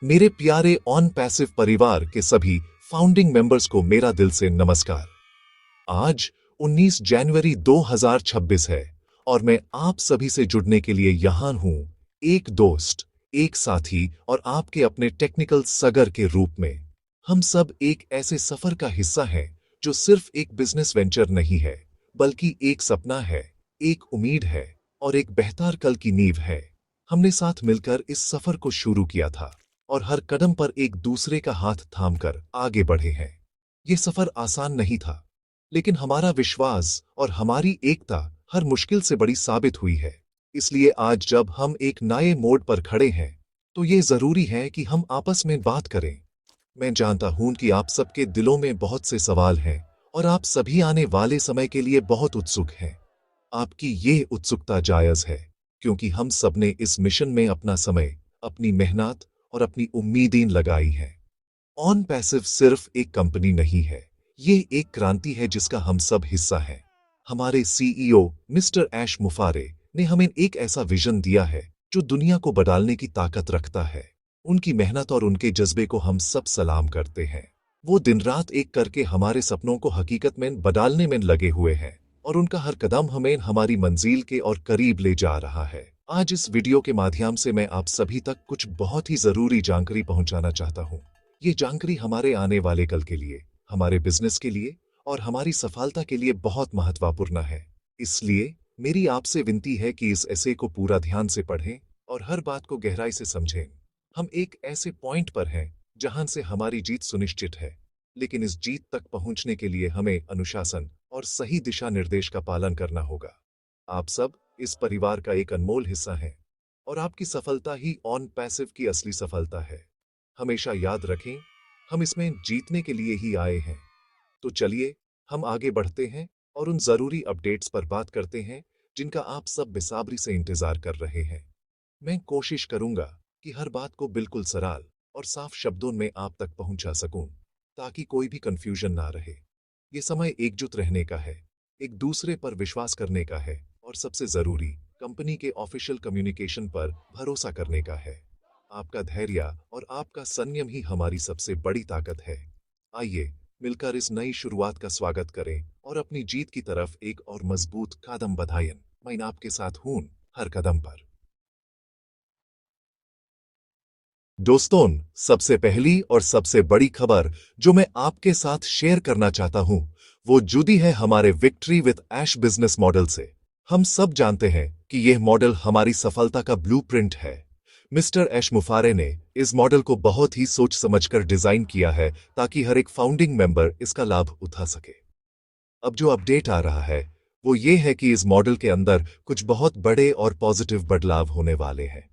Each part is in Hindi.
मेरे प्यारे ऑन पैसिव परिवार के सभी फाउंडिंग मेंबर्स को मेरा दिल से नमस्कार। आज 19 जनवरी 2026 है और मैं आप सभी से जुड़ने के लिए यहां हूं, एक दोस्त, एक साथी और आपके अपने टेक्निकल सगर के रूप में। हम सब एक ऐसे सफर का हिस्सा हैं जो सिर्फ एक बिजनेस वेंचर नहीं है, बल्कि एक सपना है, एक उम्मीद है और एक बेहतर कल की नींव है। हमने साथ मिलकर इस सफर को शुरू किया था और हर कदम पर एक दूसरे का हाथ थामकर आगे बढ़े हैं। ये सफर आसान नहीं था, लेकिन हमारा विश्वास और हमारी एकता हर मुश्किल से बड़ी साबित हुई है। इसलिए आज जब हम एक नए मोड़ पर खड़े हैं, तो ये जरूरी है कि हम आपस में बात करें। मैं जानता हूं कि आप सबके दिलों में बहुत से सवाल हैं और आप सभी आने वाले समय के लिए बहुत उत्सुक हैं। आपकी ये उत्सुकता जायज है, क्योंकि हम सबने इस मिशन में अपना समय, अपनी मेहनत और अपनी उम्मीदें लगाई हैं। ऑन पैसिव सिर्फ एक कंपनी नहीं है, ये एक क्रांति है जिसका हम सब हिस्सा हैं। हमारे सीईओ मिस्टर ऐश मुफारे ने हमें एक ऐसा विजन दिया है जो दुनिया को बदलने की ताकत रखता है। उनकी मेहनत और उनके जज्बे को हम सब सलाम करते हैं। वो दिन रात एक करके हमारे सपनों को हकीकत में बदलने में लगे हुए हैं और उनका हर कदम हमें हमारी मंजिल के और करीब ले जा रहा है। आज इस वीडियो के माध्यम से मैं आप सभी तक कुछ बहुत ही जरूरी जानकारी पहुंचाना चाहता हूं। ये जानकारी हमारे आने वाले कल के लिए, हमारे बिजनेस के लिए और हमारी सफलता के लिए बहुत महत्वपूर्ण है। इसलिए मेरी आपसे विनती है कि इस ऐसे को पूरा ध्यान से पढ़ें और हर बात को गहराई से समझें। हम एक ऐसे पॉइंट पर हैं जहां से हमारी जीत सुनिश्चित है, लेकिन इस जीत तक पहुंचने के लिए हमें अनुशासन और सही दिशा निर्देश का पालन करना होगा। आप सब इस परिवार का एक अनमोल हिस्सा हैं और आपकी सफलता ही ऑन पैसिव की असली सफलता है। हमेशा याद रखें, हम इसमें जीतने के लिए ही आए हैं। तो चलिए हम आगे बढ़ते हैं और उन जरूरी अपडेट्स पर बात करते हैं जिनका आप सब बेसब्री से इंतजार कर रहे हैं। मैं कोशिश करूंगा कि हर बात को बिल्कुल सरल और साफ शब्दों में आप तक पहुंचा सकूं, ताकि कोई भी कंफ्यूजन ना रहे। ये समय एकजुट रहने का है, एक दूसरे पर विश्वास करने का है और सबसे जरूरी, कंपनी के ऑफिशियल कम्युनिकेशन पर भरोसा करने का है। आपका धैर्य और आपका संयम ही हमारी सबसे बड़ी ताकत है। आइए मिलकर इस नई शुरुआत का स्वागत करें और अपनी जीत की तरफ एक और मजबूत कदम बढ़ाएं। मैं आपके साथ हूं हर कदम पर। दोस्तों, सबसे पहली और सबसे बड़ी खबर जो मैं आपके साथ शेयर करना चाहता हूं, वो जुड़ी है हमारे victory with ash business model से। हम सब जानते हैं कि यह मॉडल हमारी सफलता का ब्लूप्रिंट है। मिस्टर ऐश मुफारे ने इस मॉडल को बहुत ही सोच समझकर डिजाइन किया है ताकि हर एक फाउंडिंग मेंबर इसका लाभ उठा सके। अब जो अपडेट आ रहा है वो ये है कि इस मॉडल के अंदर कुछ बहुत बड़े और पॉजिटिव बदलाव होने वाले हैं।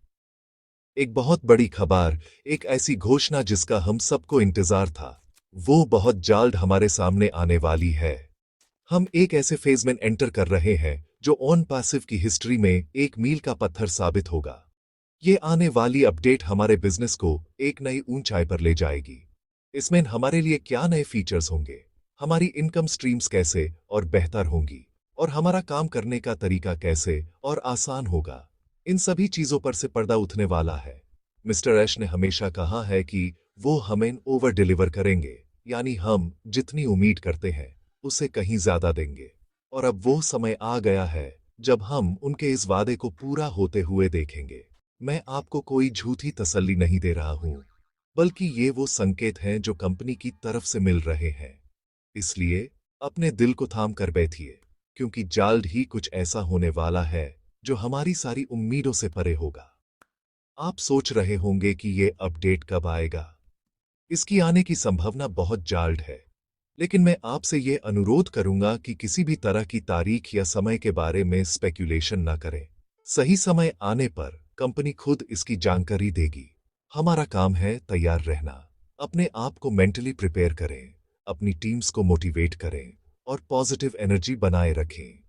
एक बहुत बड़ी खबर, एक ऐसी घोषणा जिसका हम सबको इंतजार था, वो बहुत जल्द हमारे सामने आने वाली है। हम एक ऐसे फेज में एंटर कर रहे हैं जो ऑन पैसिव की हिस्ट्री में एक मील का पत्थर साबित होगा। ये आने वाली अपडेट हमारे बिजनेस को एक नई ऊंचाई पर ले जाएगी। इसमें हमारे लिए क्या नए फीचर्स होंगे, हमारी इनकम स्ट्रीम्स कैसे और बेहतर होंगी और हमारा काम करने का तरीका कैसे और आसान होगा, इन सभी चीजों पर से पर्दा उठने वाला है। मिस्टर ऐश ने हमेशा कहा है कि वो हमें ओवर डिलीवर करेंगे, यानी हम जितनी उम्मीद करते हैं उससे कहीं ज्यादा देंगे। और अब वो समय आ गया है जब हम उनके इस वादे को पूरा होते हुए देखेंगे। मैं आपको कोई झूठी तसल्ली नहीं दे रहा हूं, बल्कि ये वो संकेत हैं जो कंपनी की तरफ से मिल रहे हैं। इसलिए अपने दिल को थाम कर बैठिए, क्योंकि जल्द ही कुछ ऐसा होने वाला है जो हमारी सारी उम्मीदों से परे होगा। आप सोच रहे होंगे कि ये अपडेट कब आएगा। इसकी आने की संभावना बहुत जल्द है, लेकिन मैं आपसे ये अनुरोध करूंगा कि किसी भी तरह की तारीख या समय के बारे में स्पेक्यूलेशन ना करें। सही समय आने पर कंपनी खुद इसकी जानकारी देगी। हमारा काम है तैयार रहना। अपने आप को मेंटली प्रिपेयर करें, अपनी टीम्स को मोटिवेट करें और पॉजिटिव एनर्जी बनाए रखें।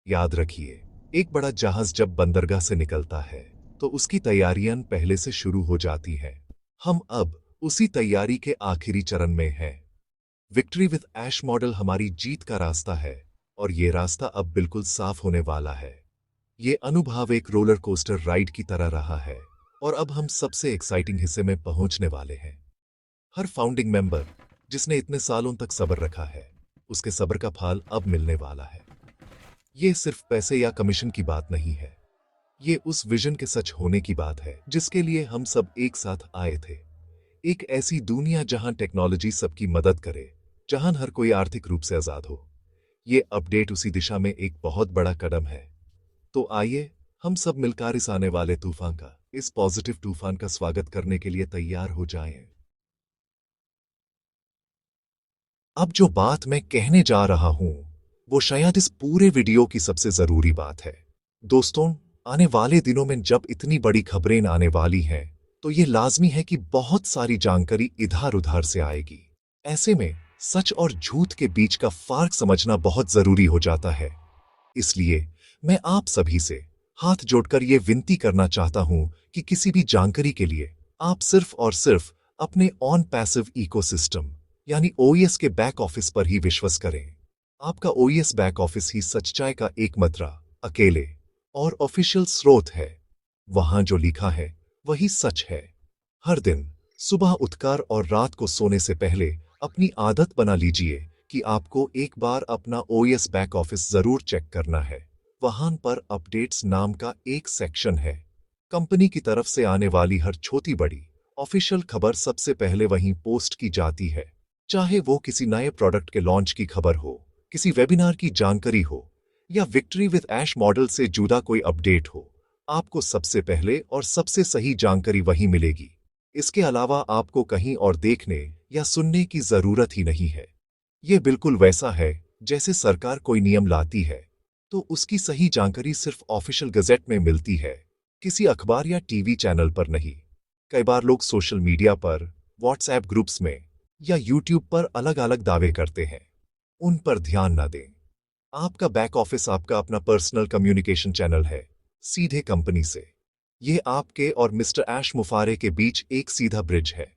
याद रखिए, एक बड़ा जहाज जब बंदरगाह से निकलता है तो उसकी तैयारियां पहले से शुरू हो जाती हैं। हम अब उसी तैयारी के आखिरी चरण में हैं। विक्ट्री विद ऐश मॉडल हमारी जीत का रास्ता है और ये रास्ता अब बिल्कुल साफ होने वाला है। ये अनुभव एक रोलर कोस्टर राइड की तरह रहा है और अब हम सबसे एक्साइटिंग हिस्से में पहुंचने वाले हैं। हर फाउंडिंग मेंबर जिसने इतने सालों तक सब्र रखा है, उसके सब्र का फल अब मिलने वाला है। ये सिर्फ पैसे या कमीशन की बात नहीं है, ये उस विजन के सच होने की बात है जिसके लिए हम सब एक साथ आए थे। एक ऐसी दुनिया जहां टेक्नोलॉजी सबकी मदद करे, जहां हर कोई आर्थिक रूप से आजाद हो। ये अपडेट उसी दिशा में एक बहुत बड़ा कदम है। तो आइए हम सब मिलकर इस आने वाले तूफान का, इस पॉजिटिव तूफान का स्वागत करने के लिए तैयार हो जाएं। अब जो बात मैं कहने जा रहा हूं, वो शायद इस पूरे वीडियो की सबसे जरूरी बात है। दोस्तों, आने वाले दिनों में जब इतनी बड़ी खबरें आने वाली हैं, तो ये लाजमी है कि बहुत सारी जानकारी इधर उधर से आएगी। ऐसे में सच और झूठ के बीच का फर्क समझना बहुत जरूरी हो जाता है। इसलिए मैं आप सभी से हाथ जोड़कर यह विनती करना चाहता हूं कि किसी भी जानकारी के लिए आप सिर्फ और सिर्फ अपने ऑन पैसिव इकोसिस्टम यानी ओईएस के बैक ऑफिस पर ही विश्वास करें। आपका ओईएस बैक ऑफिस ही सच्चाई का एकमात्र, अकेले और ऑफिशियल स्रोत है। वहां जो लिखा है वही सच है। हर दिन सुबह उठकर और रात को सोने से पहले अपनी आदत बना लीजिए कि आपको एक बार अपना ओईएस बैक ऑफिस जरूर चेक करना है। वहां पर अपडेट्स नाम का एक सेक्शन है। कंपनी की तरफ से आने वाली हर छोटी बड़ी ऑफिशियल खबर सबसे पहले वहीं पोस्ट की जाती है। चाहे वो किसी नए प्रोडक्ट के लॉन्च की खबर हो, किसी वेबिनार की जानकारी हो, या विक्ट्री विद ऐश मॉडल से जुड़ा कोई अपडेट हो, आपको सबसे पहले और सबसे सही जानकारी वहीं मिलेगी। इसके अलावा आपको कहीं और देखने या सुनने की जरूरत ही नहीं है। यह बिल्कुल वैसा है जैसे सरकार कोई नियम लाती है तो उसकी सही जानकारी सिर्फ ऑफिशियल गजेट में मिलती है, किसी अखबार या टीवी चैनल पर नहीं। कई बार लोग सोशल मीडिया पर, व्हाट्सएप ग्रुप्स में या यूट्यूब पर अलग अलग दावे करते हैं। उन पर ध्यान ना दें। आपका बैक ऑफिस आपका अपना पर्सनल कम्युनिकेशन चैनल है, सीधे कंपनी से। यह आपके और मिस्टर ऐश मुफारे के बीच एक सीधा ब्रिज है।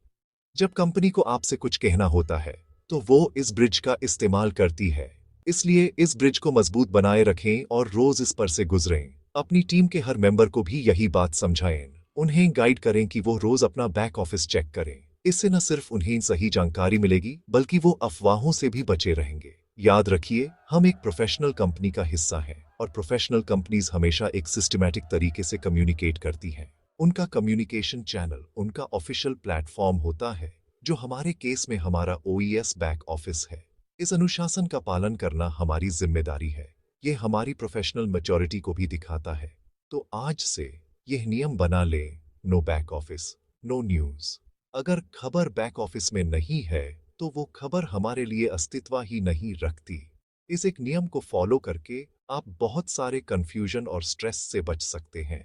जब कंपनी को आपसे कुछ कहना होता है तो वो इस ब्रिज का इस्तेमाल करती है। इसलिए इस ब्रिज को मजबूत बनाए रखें और रोज इस पर से गुजरें। अपनी टीम के हर मेंबर को भी यही बात समझाएं। उन्हें गाइड करें कि वो रोज अपना बैक ऑफिस चेक करें। इससे न सिर्फ उन्हें सही जानकारी मिलेगी, बल्कि वो अफवाहों से भी बचे रहेंगे। याद रखिए, हम एक प्रोफेशनल कंपनी का हिस्सा हैं और प्रोफेशनल कंपनीज हमेशा एक सिस्टमैटिक तरीके से कम्युनिकेट करती हैं। उनका कम्युनिकेशन चैनल उनका ऑफिशियल प्लेटफॉर्म होता है, जो हमारे केस में हमारा ओईएस बैक ऑफिस है। इस अनुशासन का पालन करना हमारी जिम्मेदारी है। यह हमारी प्रोफेशनल मैच्योरिटी को भी दिखाता है। तो आज से यह नियम बना ले, no back office, no news. अगर खबर बैक ऑफिस में नहीं है तो वो खबर हमारे लिए अस्तित्व ही नहीं रखती। इस एक नियम को फॉलो करके आप बहुत सारे कंफ्यूजन और स्ट्रेस से बच सकते हैं।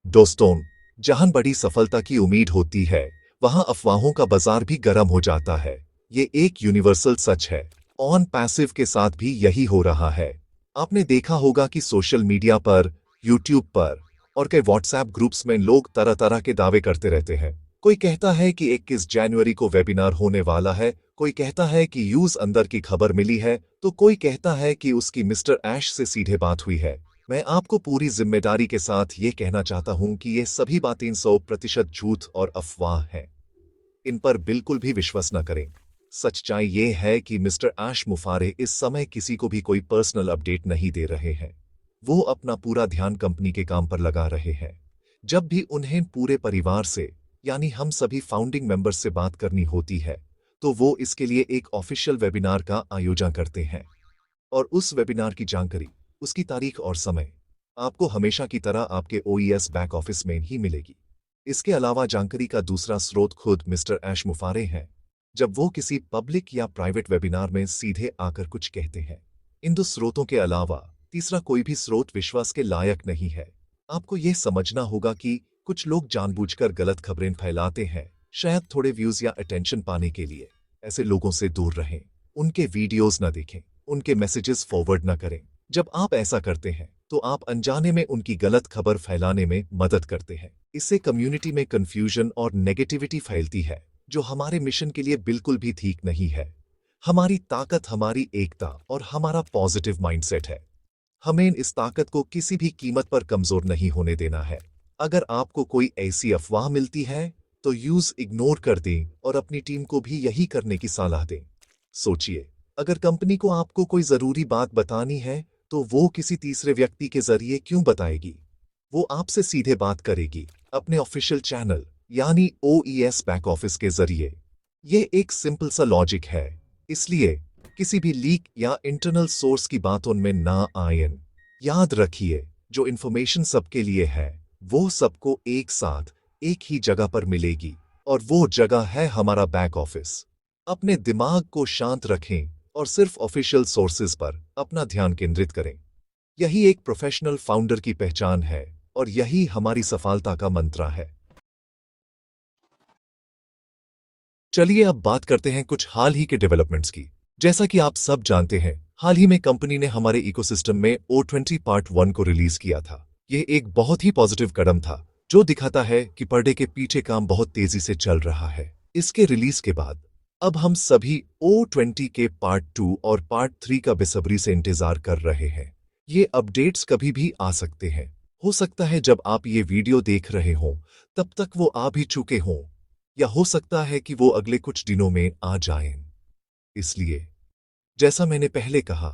दोस्तों, जहां बड़ी सफलता की उम्मीद होती है, वहां अफवाहों का बाजार भी गर्म हो जाता है। ये एक यूनिवर्सल सच है। ऑन पैसिव के साथ भी यही हो रहा है। आपने देखा होगा कि सोशल मीडिया पर, यूट्यूब पर और कई व्हाट्सएप ग्रुप्स में लोग तरह तरह के दावे करते रहते हैं। कोई कहता है कि 21 जनवरी को वेबिनार होने वाला है, कोई कहता है कि यूज अंदर की खबर मिली है, तो कोई कहता है कि उसकी मिस्टर ऐश से सीधे बात हुई है। मैं आपको पूरी जिम्मेदारी के साथ ये कहना चाहता हूं कि ये सभी बातें 100% झूठ और अफवाह हैं। इन पर बिल्कुल भी विश्वास न करें। सच्चाई ये है कि मिस्टर ऐश मुफारे इस समय किसी को भी कोई पर्सनल अपडेट नहीं दे रहे हैं। वो अपना पूरा ध्यान कंपनी के काम पर लगा रहे हैं। जब भी उन्हें पूरे परिवार से, यानी हम सभी फाउंडिंग मेंबर्स से बात करनी होती है, तो वो इसके लिए एक ऑफिशियल वेबिनार का आयोजन करते हैं। और उस वेबिनार की जानकारी, उसकी तारीख और समय आपको हमेशा की तरह आपके ओईएस बैक ऑफिस में ही मिलेगी। इसके अलावा जानकारी का दूसरा स्रोत खुद मिस्टर ऐश मुफारे हैं, जब वो किसी पब्लिक या प्राइवेट वेबिनार में सीधे आकर कुछ कहते हैं। इन दो स्रोतों के अलावा तीसरा कोई भी स्रोत विश्वास के लायक नहीं है। आपको यह समझना होगा कि कुछ लोग जानबूझकर गलत खबरें फैलाते हैं, शायद थोड़े व्यूज या अटेंशन पाने के लिए। ऐसे लोगों से दूर रहें, उनके वीडियोस न देखें, उनके मैसेजेस फॉरवर्ड न करें। जब आप ऐसा करते हैं तो आप अनजाने में उनकी गलत खबर फैलाने में मदद करते हैं। इससे कम्युनिटी में कंफ्यूजन और नेगेटिविटी फैलती है, जो हमारे मिशन के लिए बिल्कुल भी ठीक नहीं है। हमारी ताकत हमारी एकता और हमारा पॉजिटिव माइंडसेट है। हमें इस ताकत को किसी भी कीमत पर कमजोर नहीं होने देना है। अगर आपको कोई ऐसी अफवाह मिलती है तो यूज इग्नोर कर दें और अपनी टीम को भी यही करने की सलाह दें। सोचिए, अगर कंपनी को आपको कोई जरूरी बात बतानी है तो वो किसी तीसरे व्यक्ति के जरिए क्यों बताएगी? वो आपसे सीधे बात करेगी, अपने ऑफिशियल चैनल यानी ओईएस बैक ऑफिस के जरिए। ये एक सिंपल सा लॉजिक है, इसलिए किसी भी लीक या इंटरनल सोर्स की बातों में ना आए। याद रखिए, जो इन्फॉर्मेशन सबके लिए है वो सबको एक साथ एक ही जगह पर मिलेगी, और वो जगह है हमारा बैक ऑफिस। अपने दिमाग को शांत रखें और सिर्फ ऑफिशियल सोर्सेज पर अपना ध्यान केंद्रित करें। यही एक प्रोफेशनल फाउंडर की पहचान है और यही हमारी सफलता का मंत्र है। चलिए अब बात करते हैं कुछ हाल ही के डेवलपमेंट्स की। जैसा कि आप सब जानते हैं, हाल ही में कंपनी ने हमारे इकोसिस्टम में O20 पार्ट 1 को रिलीज किया था। ये एक बहुत ही पॉजिटिव कदम था जो दिखाता है कि पर्डे के पीछे काम बहुत तेजी से चल रहा है। इसके रिलीज के बाद अब हम सभी O20 के पार्ट 2 और पार्ट 3 का बेसब्री से इंतजार कर रहे हैं। ये अपडेट्स कभी भी आ सकते हैं। हो सकता है जब आप ये वीडियो देख रहे हों तब तक वो आ भी चुके हों, या हो सकता है कि वो अगले कुछ दिनों में आ जाएं। इसलिए जैसा मैंने पहले कहा,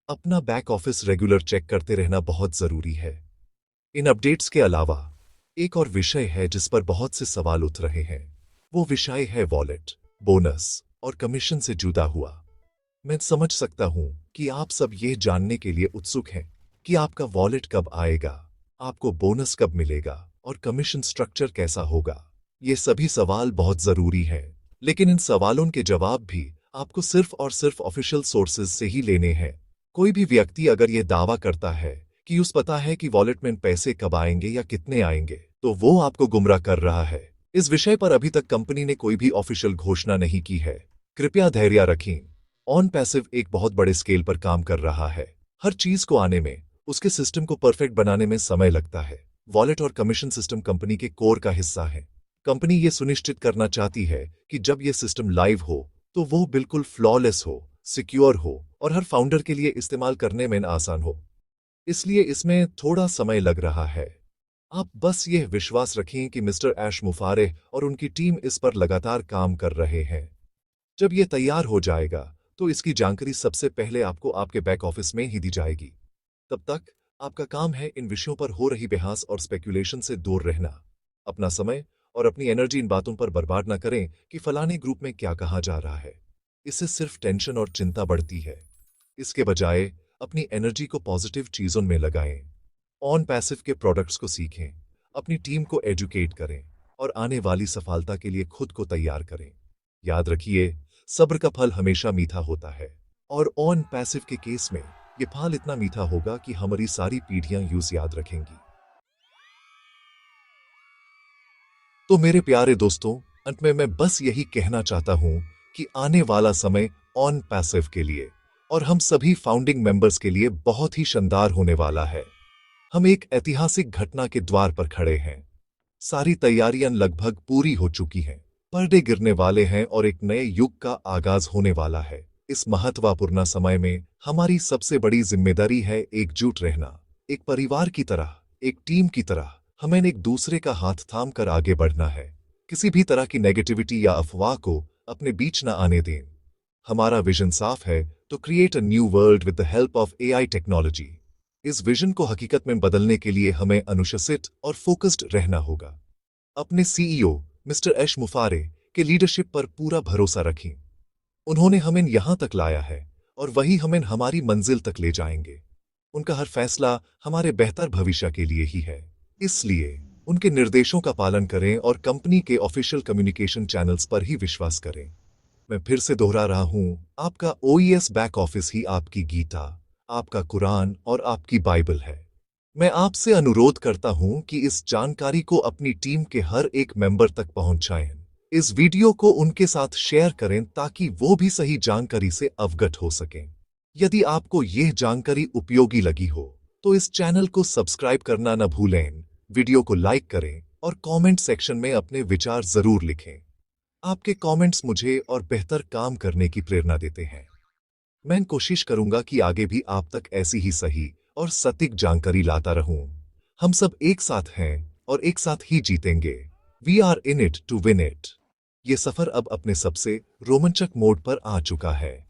अपना बैक ऑफिस रेगुलर चेक करते रहना बहुत जरूरी है। इन अपडेट्स के अलावा एक और विषय है जिस पर बहुत से सवाल उठ रहे हैं। वो विषय है वॉलेट, बोनस और कमीशन से जुड़ा हुआ। मैं समझ सकता हूं कि आप सब ये जानने के लिए उत्सुक हैं कि आपका वॉलेट कब आएगा, आपको बोनस कब मिलेगा और कमीशन स्ट्रक्चर कैसा होगा। ये सभी सवाल बहुत जरूरी हैं, लेकिन इन सवालों के जवाब भी आपको सिर्फ और सिर्फ ऑफिशियल सोर्सेज से ही लेने हैं। कोई भी व्यक्ति अगर यह दावा करता है कि उस पता है कि वॉलेट में पैसे कब आएंगे या कितने आएंगे, तो वो आपको गुमराह कर रहा है। इस विषय पर अभी तक कंपनी ने कोई भी ऑफिशियल घोषणा नहीं की है। कृपया धैर्य रखें। ऑन पैसिव एक बहुत बड़े स्केल पर काम कर रहा है। हर चीज को आने में, उसके सिस्टम को परफेक्ट बनाने में समय लगता है। वॉलेट और कमीशन सिस्टम कंपनी के कोर का हिस्सा है। कंपनी ये सुनिश्चित करना चाहती है कि जब यह सिस्टम लाइव हो तो वो बिल्कुल फ्लॉलेस हो, सिक्योर हो और हर फाउंडर के लिए इस्तेमाल करने में आसान हो। इसलिए इसमें थोड़ा समय लग रहा है। आप बस यह विश्वास रखें कि मिस्टर ऐश मुफारेह और उनकी टीम इस पर लगातार काम कर रहे हैं। जब यह तैयार हो जाएगा तो इसकी जानकारी सबसे पहले आपको आपके बैक ऑफिस में ही दी जाएगी। तब तक आपका काम है इन विषयों पर हो रही बहस और स्पेकुलेशन से दूर रहना। अपना समय और अपनी एनर्जी इन बातों पर बर्बाद न करें कि फलाने ग्रुप में क्या कहा जा रहा है। इससे सिर्फ टेंशन और चिंता बढ़ती है। इसके बजाय अपनी एनर्जी को पॉजिटिव चीजों में लगाएं। ऑन पैसिव के प्रोडक्ट्स को सीखें, अपनी टीम को एजुकेट करें और आने वाली सफलता के लिए खुद को तैयार करें। याद रखिए, सब्र का फल हमेशा मीठा होता है, और ऑन पैसिव के केस में ये फल इतना मीठा होगा कि हमारी सारी पीढ़ियां यूज याद रखेंगी। तो मेरे प्यारे दोस्तों, अंत में मैं बस यही कहना चाहता हूं कि आने वाला समय ऑन पैसिव के लिए और हम सभी फाउंडिंग मेंबर्स के लिए बहुत ही शानदार होने वाला है। हम एक ऐतिहासिक घटना के द्वार पर खड़े हैं। सारी तैयारियां लगभग पूरी हो चुकी हैं। पर्दे गिरने वाले हैं और एक नए युग का आगाज होने वाला है। इस महत्वपूर्ण समय में हमारी सबसे बड़ी जिम्मेदारी है एकजुट रहना, एक परिवार की तरह, एक टीम की तरह। हमें एक दूसरे का हाथ थाम कर आगे बढ़ना है। किसी भी तरह की नेगेटिविटी या अफवाह को अपने बीच न आने दें। हमारा विजन साफ है, तो create a new world with the help of AI technology. इस विजन को हकीकत में बदलने के लिए हमें अनुशासित और फोकस्ड रहना होगा। अपने सीईओ मिस्टर ऐश मुफारेह के लीडरशिप पर पूरा भरोसा रखें। उन्होंने हमें यहां तक लाया है और वही हमें हमारी मंजिल तक ले जाएंगे। उनका हर फैसला हमारे बेहतर भविष्य के लिए ही है। इसलिए उनके निर्देशों का पालन करें और कंपनी के ऑफिशियल कम्युनिकेशन चैनल्स पर ही विश्वास करें। मैं फिर से दोहरा रहा हूं, आपका ओईएस बैक ऑफिस ही आपकी गीता, आपका कुरान और आपकी बाइबल है। मैं आपसे अनुरोध करता हूं कि इस जानकारी को अपनी टीम के हर एक मेंबर तक पहुंचाएं। इस वीडियो को उनके साथ शेयर करें ताकि वो भी सही जानकारी से अवगत हो सकें। यदि आपको यह जानकारी उपयोगी लगी हो तो इस चैनल को सब्सक्राइब करना न भूलें, वीडियो को लाइक करें और कमेंट सेक्शन में अपने विचार जरूर लिखें। आपके कमेंट्स मुझे और बेहतर काम करने की प्रेरणा देते हैं। मैं कोशिश करूंगा कि आगे भी आप तक ऐसी ही सही और सटीक जानकारी लाता रहूं। हम सब एक साथ हैं और एक साथ ही जीतेंगे। We are in it to win it. ये सफर अब अपने सबसे रोमांचक मोड पर आ चुका है।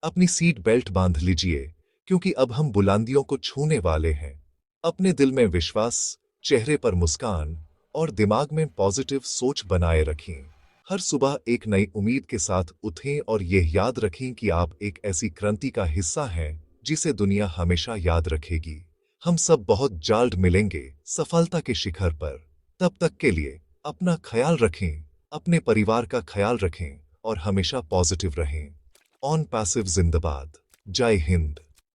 अपनी सीट बेल्ट बांध लीजिए, क्योंकि अब हम बुलंदियों को छूने वाले हैं। अपने दिल में विश्वास, चेहरे पर मुस्कान और दिमाग में पॉजिटिव सोच बनाए रखें। हर सुबह एक नई उम्मीद के साथ उठें और यह याद रखें कि आप एक ऐसी क्रांति का हिस्सा हैं जिसे दुनिया हमेशा याद रखेगी। हम सब बहुत जल्द मिलेंगे सफलता के शिखर पर। तब तक के लिए अपना ख्याल रखें, अपने परिवार का ख्याल रखें और हमेशा पॉजिटिव रहें। ऑन पैसिव जिंदाबाद। जय हिंद।